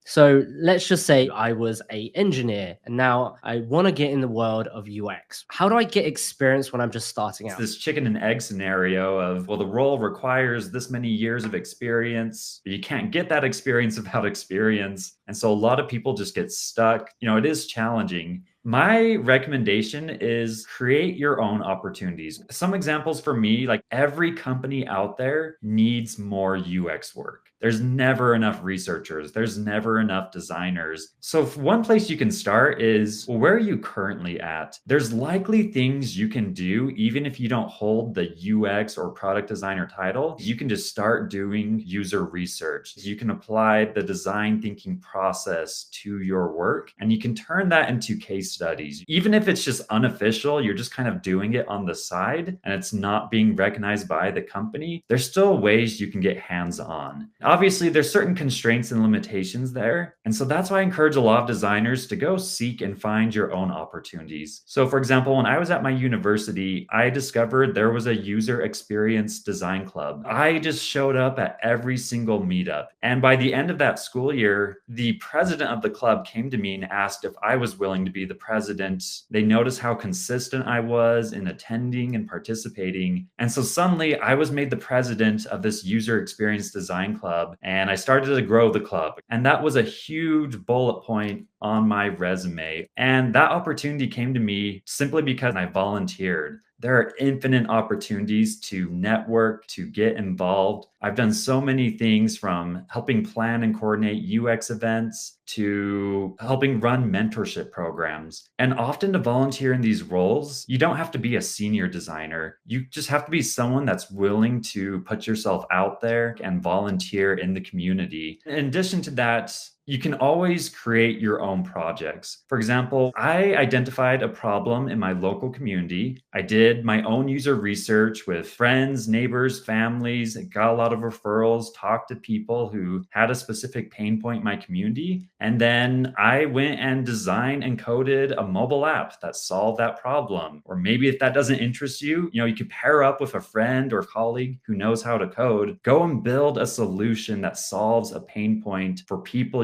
So let's just say I was a engineer and now I want to get in the world of UX. How do I get experience when I'm just starting It's out? this chicken and egg scenario of, well, the role requires this many years of experience, but you can't get that experience without experience. And so a lot of people just get stuck. It is challenging. My recommendation is create your own opportunities. Some examples for me, like every company out there needs more UX work. There's never enough researchers, there's never enough designers. So, one place you can start is, well, where are you currently at? There's likely things you can do, even if you don't hold the UX or product designer title. You can just start doing user research. You can apply the design thinking process to your work, and you can turn that into case studies. Even if it's just unofficial, you're just kind of doing it on the side and it's not being recognized by the company, there's still ways you can get hands on. Obviously, there's certain constraints and limitations there. And so that's why I encourage a lot of designers to go seek and find your own opportunities. So, for example, when I was at my university, I discovered there was a user experience design club. I just showed up at every single meetup. And by the end of that school year, the president of the club came to me and asked if I was willing to be the president. They noticed how consistent I was in attending and participating. And so suddenly I was made the president of this user experience design club, and I started to grow the club. And that was a huge bullet point on my resume. And that opportunity came to me simply because I volunteered. There are infinite opportunities to network, to get involved. I've done so many things, from helping plan and coordinate UX events to helping run mentorship programs. And often, to volunteer in these roles, you don't have to be a senior designer. You just have to be someone that's willing to put yourself out there and volunteer in the community. In addition to that, you can always create your own projects. For example, I identified a problem in my local community. I did my own user research with friends, neighbors, families, got a lot of referrals, talked to people who had a specific pain point in my community. And then I went and designed and coded a mobile app that solved that problem. Or maybe if that doesn't interest you, you could pair up with a friend or colleague who knows how to code, go and build a solution that solves a pain point for people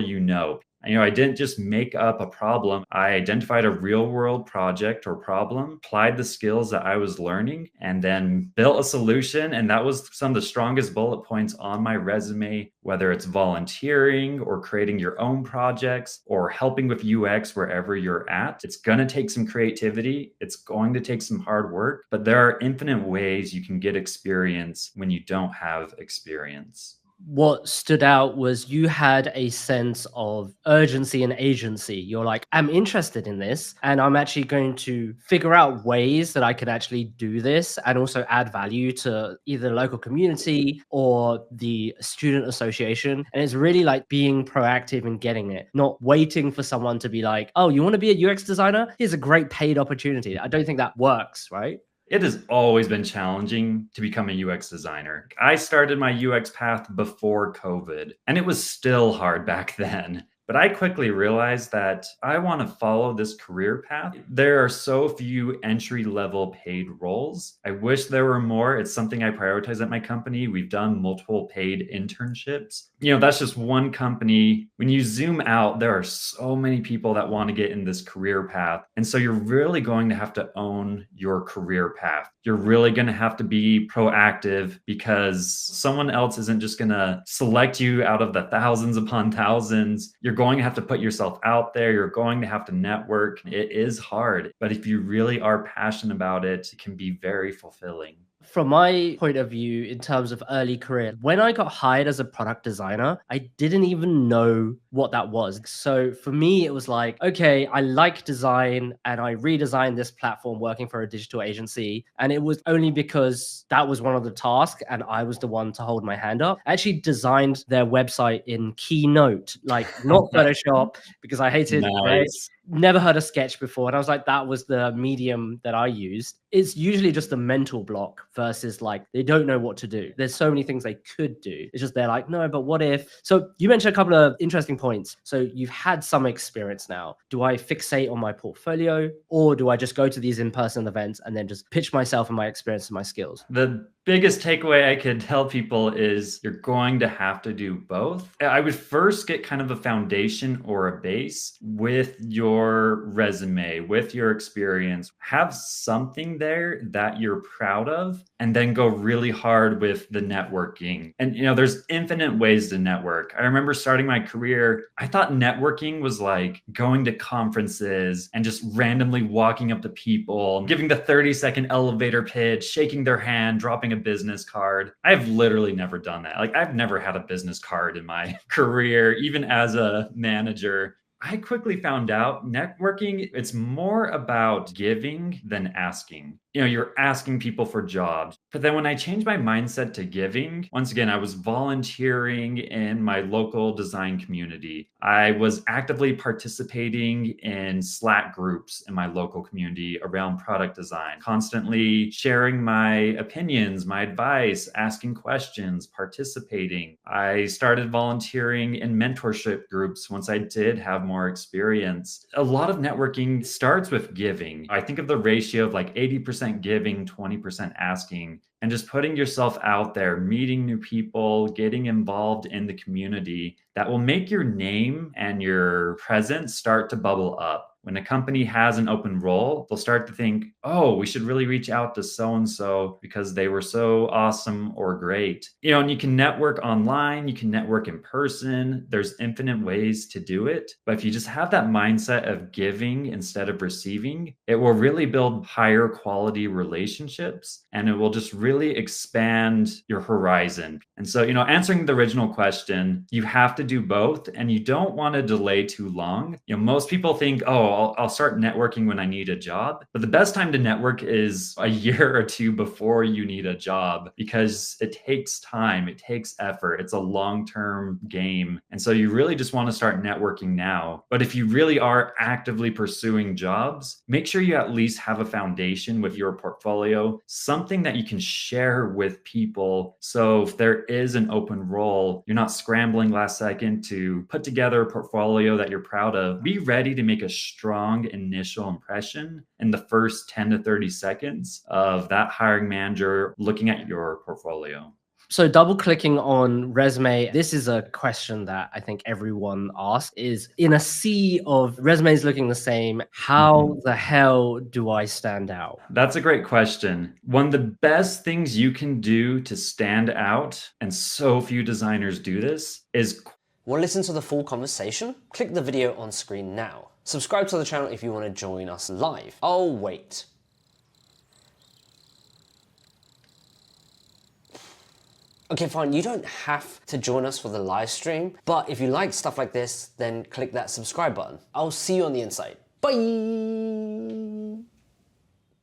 I didn't just make up a problem. I identified a real world project or problem, applied the skills that I was learning, and then built a solution. And that was some of the strongest bullet points on my resume, whether it's volunteering or creating your own projects or helping with UX wherever you're at. It's going to take some creativity. It's going to take some hard work, but there are infinite ways you can get experience when you don't have experience. What stood out was you had a sense of urgency and agency. You're like, I'm interested in this, and I'm actually going to figure out ways that I can actually do this and also add value to either the local community or the student association. And it's really like being proactive and getting it, not waiting for someone to be like, oh, you want to be a UX designer? Here's a great paid opportunity. I don't think that works, right? It has always been challenging to become a UX designer. I started my UX path before COVID, and it was still hard back then. But I quickly realized that I want to follow this career path. There are so few entry level paid roles. I wish there were more. It's something I prioritize at my company. We've done multiple paid internships. That's just one company. When you zoom out, there are so many people that want to get in this career path. And so you're really going to have to own your career path. You're really going to have to be proactive, because someone else isn't just going to select you out of the thousands upon thousands. You're going to have to put yourself out there. You're going to have to network. It is hard, but if you really are passionate about it, it can be very fulfilling. From my point of view, in terms of early career, when I got hired as a product designer, I didn't even know what that was. So for me, it was like, okay, I like design and I redesigned this platform working for a digital agency. And it was only because that was one of the tasks and I was the one to hold my hand up. I actually designed their website in Keynote, like not Photoshop, because I hated, right? Nice. Never heard of Sketch before. And I was like, that was the medium that I used. It's usually just a mental block versus like they don't know what to do. There's so many things they could do. It's just they're like, no, but what if? So you mentioned a couple of interesting points. So you've had some experience now. Do I fixate on my portfolio, or do I just go to these in-person events and then just pitch myself and my experience and my skills? The biggest takeaway I could tell people is you're going to have to do both. I would first get kind of a foundation or a base with your resume, with your experience. Have something there that you're proud of, and then go really hard with the networking. And there's infinite ways to network. I remember starting my career, I thought networking was like going to conferences and just randomly walking up to people, giving the 30-second elevator pitch, shaking their hand, dropping a business card. I've literally never done that. Like, I've never had a business card in my career, even as a manager. I quickly found out networking, it's more about giving than asking. You're asking people for jobs. But then when I changed my mindset to giving, once again, I was volunteering in my local design community. I was actively participating in Slack groups in my local community around product design, constantly sharing my opinions, my advice, asking questions, participating. I started volunteering in mentorship groups once I did have more experience. A lot of networking starts with giving. I think of the ratio of like 80% giving, 20% asking, and just putting yourself out there, meeting new people, getting involved in the community. That will make your name and your presence start to bubble up. When a company has an open role, they'll start to think, oh, we should really reach out to so-and-so because they were so awesome or great. And you can network online, you can network in person. There's infinite ways to do it. But if you just have that mindset of giving instead of receiving, it will really build higher quality relationships, and it will just really expand your horizon. And so, answering the original question, you have to do both, and you don't want to delay too long. Most people think, oh, I'll start networking when I need a job. But the best time to network is a year or two before you need a job, because it takes time, it takes effort, it's a long-term game. And so you really just want to start networking now. But if you really are actively pursuing jobs, make sure you at least have a foundation with your portfolio, something that you can share with people. So if there is an open role, you're not scrambling last second to put together a portfolio that you're proud of. Be ready to make a strong initial impression in the first 10 to 30 seconds of that hiring manager looking at your portfolio. So double clicking on resume, this is a question that I think everyone asks, is in a sea of resumes looking the same, how the hell do I stand out? That's a great question. One of the best things you can do to stand out, and so few designers do this, is... Want to listen to the full conversation? Click the video on screen now. Subscribe to the channel if you want to join us live. Oh, wait. Okay, fine, you don't have to join us for the live stream, but if you like stuff like this, then click that subscribe button. I'll see you on the inside. Bye!